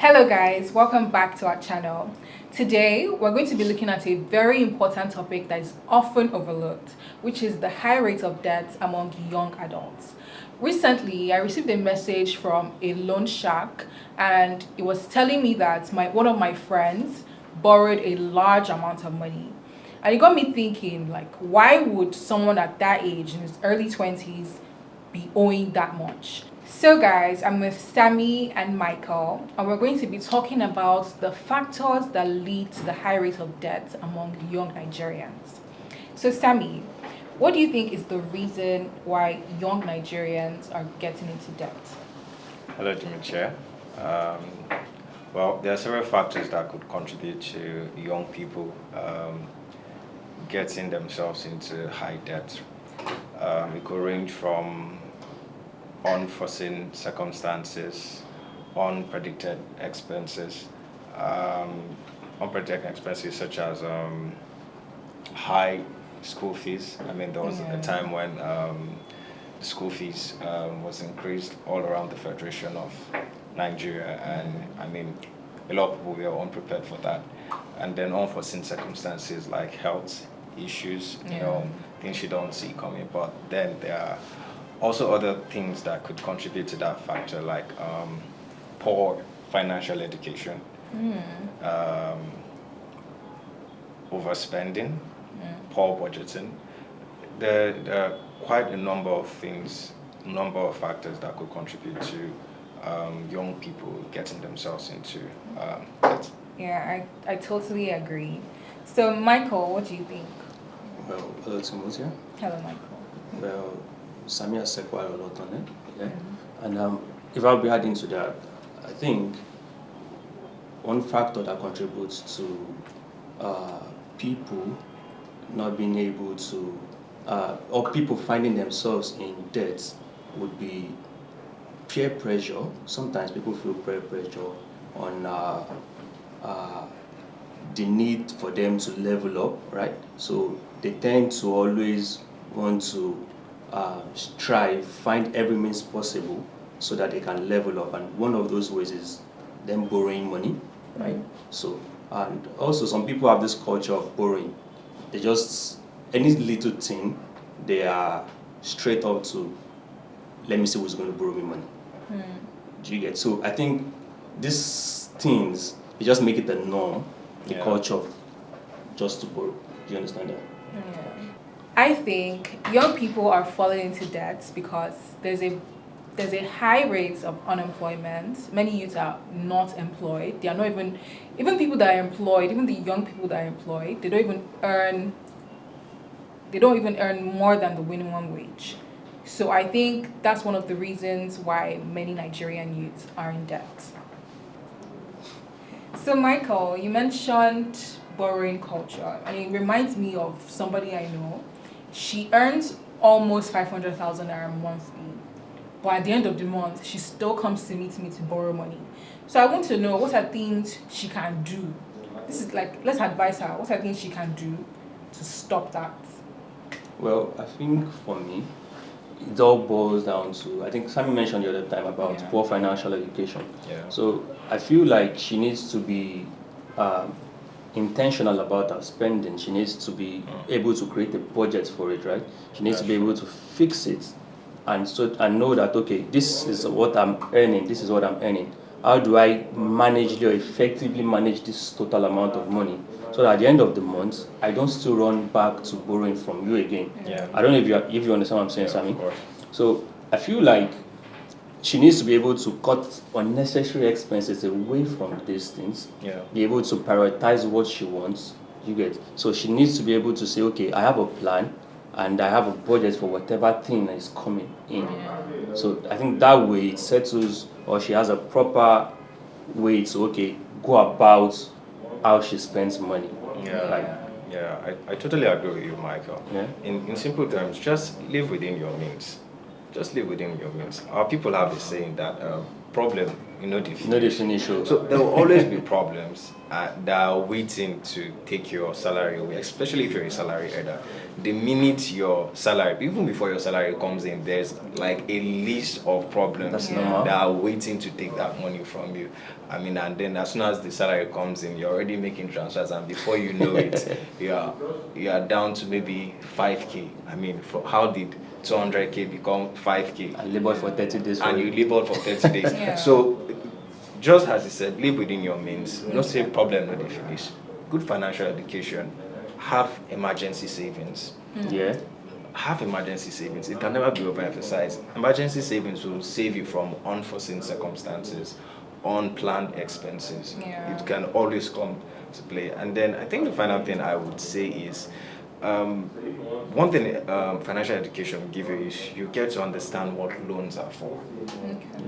Hello guys, welcome back to our channel. Today we're going to be looking at a very important topic that is often overlooked, which is the high rate of debt among young adults. Recently, I received a message from a loan shark, and it was telling me that one of my friends borrowed a large amount of money. And it got me thinking, like, why would someone at that age, in his early 20s, be owing that much? So guys, I'm with Sammy and Michael, and we're going to be talking about the factors that lead to the high rate of debt among young Nigerians. So Sammy, what do you think is the reason why young Nigerians are getting into debt? Hello, Timothia. Well, there are several factors that could contribute to young people getting themselves into high debt. It could range from unforeseen circumstances, unpredicted expenses, such as high school fees. I mean, there was a time when the school fees was increased all around the Federation of Nigeria, and I mean, a lot of people were unprepared for that. And then unforeseen circumstances like health issues, things you don't see coming. But then there are also other things that could contribute to that factor, like poor financial education, overspending, poor budgeting. There are quite a number of factors that could contribute to young people getting themselves into debt. Yeah, I totally agree. So Michael, what do you think? Well, hello, Timothia. Hello, Michael. Well, Sammy has said quite a lot on it, yeah. And if I'll be adding to that, I think one factor that contributes to people not being able to, or people finding themselves in debt would be peer pressure. Sometimes people feel peer pressure on the need for them to level up, right? So they tend to always want to strive, find every means possible so that they can level up. And one of those ways is them borrowing money, right? So, and also some people have this culture of borrowing. They just, any little thing, they are straight up to, let me see who's going to borrow me money. Do you get? So I think these things, it just make it the norm, the culture of just to borrow. Do you understand that? Yeah. I think young people are falling into debt because there's a high rate of unemployment. Many youths are not employed. They are not even people that are employed, even the young people that are employed, they don't even earn more than the minimum wage. So I think that's one of the reasons why many Nigerian youths are in debt. So Michael, you mentioned borrowing culture, and it reminds me of somebody I know. She earns almost 500,000 naira monthly, but at the end of the month, she still comes to me to borrow money. So I want to know what are things she can do. This is like, let's advise her. What are things she can do to stop that? Well, I think for me, it all boils down to, I think Sammy mentioned the other time about poor financial education. Yeah. So I feel like she needs to be intentional about her spending. She needs to be able to create a budget for it, right? She needs to be able to fix it and know that, okay, this is what I'm earning, this is what I'm earning. How do I manage or effectively manage this total amount of money so that at the end of the month, I don't still run back to borrowing from you again? Yeah. I don't know if you understand what I'm saying, Sammy. Of course. So I feel like she needs to be able to cut unnecessary expenses away from these things. Yeah. Be able to prioritize what she wants. You get. So she needs to be able to say, okay, I have a plan and I have a budget for whatever thing that is coming in. So I think that way it settles, or she has a proper way to go about how she spends money. I totally agree with you, Michael. Yeah. In simple terms, just live within your means. Just live within your means. Our people have a saying that problem, the No, the finish. so there will always be problems that are waiting to take your salary away, especially if you're a salary earner. The minute your salary, even before your salary comes in, there's like a list of problems That's normal. that are waiting to take that money from you. I mean, and then as soon as the salary comes in, you're already making transfers, and before you know it, you are down to maybe 5K. I mean, how did 200K become 5K? I labored for 30 days. And you labored for 30 days. Yeah. So, just as he said, live within your means. No say problem, no dey finish. Good financial education. Have emergency savings. Yeah. Have emergency savings. It can never be overemphasized. Emergency savings will save you from unforeseen circumstances, unplanned expenses. Yeah. It can always come to play. And then I think the final thing I would say is one thing financial education will give you is you get to understand what loans are for.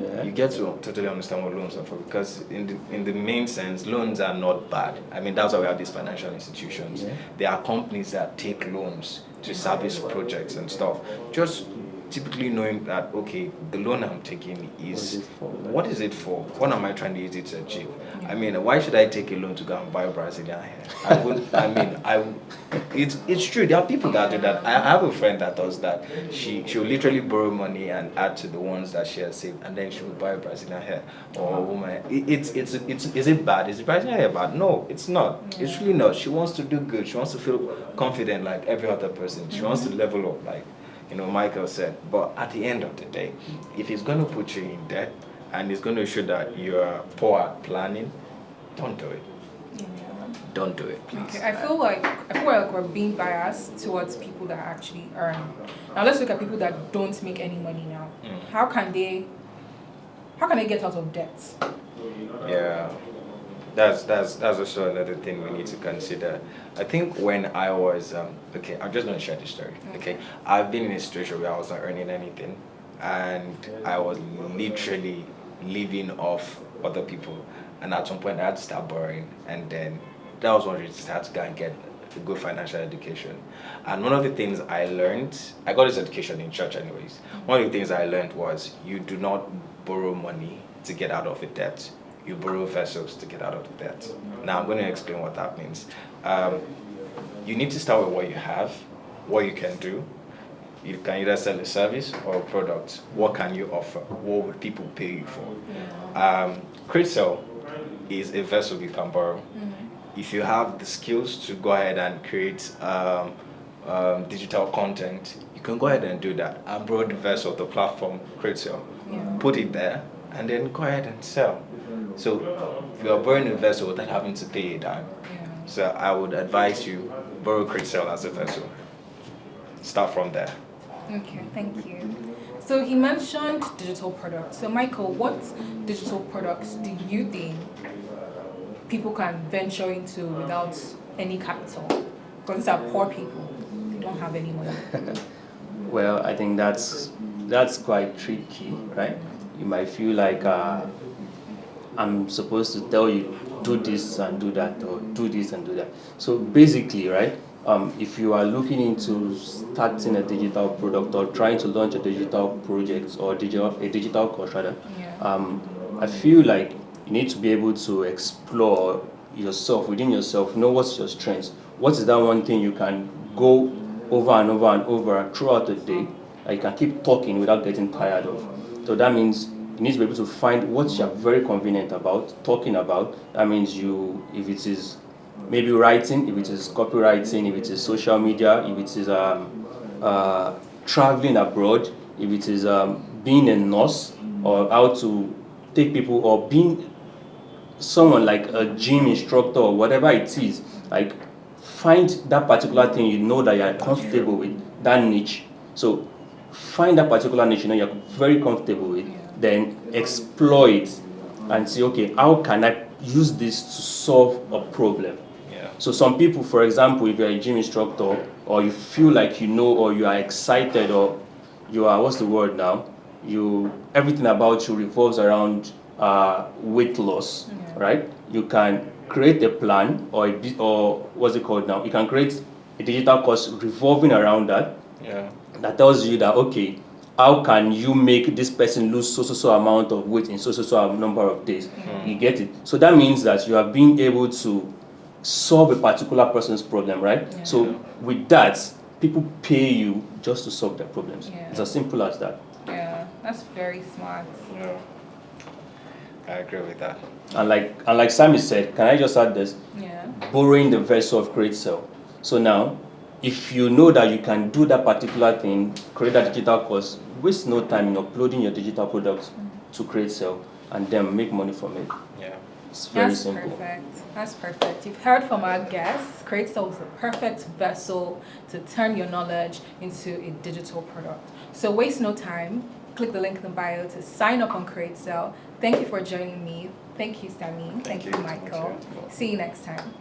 Yeah. You get to totally understand what loans are for, because in the main sense, loans are not bad. I mean, that's why we have these financial institutions. Yeah. There are companies that take loans to service projects and stuff. Just typically knowing that, okay, the loan I'm taking is, what is it for? What am I trying to use it to achieve? I mean, why should I take a loan to go and buy Brazilian hair? It's true. There are people that do that. I have a friend that does that. She'll literally borrow money and add to the ones that she has saved, and then she will buy Brazilian hair or a woman. Is it bad? Is Brazilian hair bad? No, it's not. It's really not. She wants to do good. She wants to feel confident like every other person. She wants to level up, like Michael said. But at the end of the day, if it's going to put you in debt and it's going to show that you're poor at planning, don't do it. Don't do it, please. Okay, I feel like we're being biased towards people that actually earn. Now let's look at people that don't make any money now. How can they get out of debt? Yeah, that's also another thing we need to consider. I think when I was okay, I'm just going to share this story. Okay, I've been in a situation where I was not earning anything, and I was literally living off other people, and at some point I had to start borrowing, and then that was when I had to go and get a good financial education. And one of the things I learned, I got this education in church anyways. One of the things I learned was you do not borrow money to get out of a debt. You borrow vessels to get out of the debt. Now I'm going to explain what that means. You need to start with what you have, what you can do. You can either sell a service or a product. What can you offer? What would people pay you for? Crystal is a vessel you can borrow. If you have the skills to go ahead and create digital content, you can go ahead and do that. I borrowed the vessel of the platform, Crystal. Put it there, and then go ahead and sell. So you are borrowing a vessel without having to pay a dime. So I would advise you borrow Crystal as a vessel. Start from there. Okay, thank you. So he mentioned digital products. So Michael, what digital products do you think people can venture into without any capital? Because these are poor people. They don't have any money. Well, I think that's quite tricky, right? You might feel like I'm supposed to tell you do this and do that, or do this and do that. So basically, right, if you are looking into starting a digital product or trying to launch a digital project or a digital course rather, I feel like you need to be able to explore yourself, within yourself, know what's your strengths. What is that one thing you can go over and over and over throughout the day that you can keep talking without getting tired of? So that means you need to be able to find what you're very convenient about, talking about. That means if it is maybe writing, if it is copywriting, if it is social media, if it is traveling abroad, if it is being a nurse, or how to take people, or being someone like a gym instructor or whatever it is, like find that particular thing you know that you're comfortable with, that niche. So find that particular niche you know you're very comfortable with, then explore it and say, okay, how can I use this to solve a problem? So some people, for example, if you're a gym instructor, or you feel like you know, or you are excited, or you are, what's the word now? Everything about you revolves around weight loss, right? You can create a plan, or what's it called now? You can create a digital course revolving around that. That tells you that, okay, how can you make this person lose so amount of weight in so number of days? You get it? So that means that you are being able to solve a particular person's problem, right? Yeah. So with that, people pay you just to solve their problems. Yeah. It's as simple as that. Yeah, that's very smart. Yeah. I agree with that. And like Sammy said, can I just add this? Yeah. Borrowing the vessel of Create Cell. So now, if you know that you can do that particular thing, create that digital course, waste no time in uploading your digital products to Create Cell and then make money from it. Yeah. It's very That's simple. perfect. That's perfect. You've heard from our guests. Create Cell is the perfect vessel to turn your knowledge into a digital product. So waste no time. Click the link in the bio to sign up on Create Cell. Thank you for joining me. Thank you, Sammy. Thank you, Michael. Timothia. See you next time.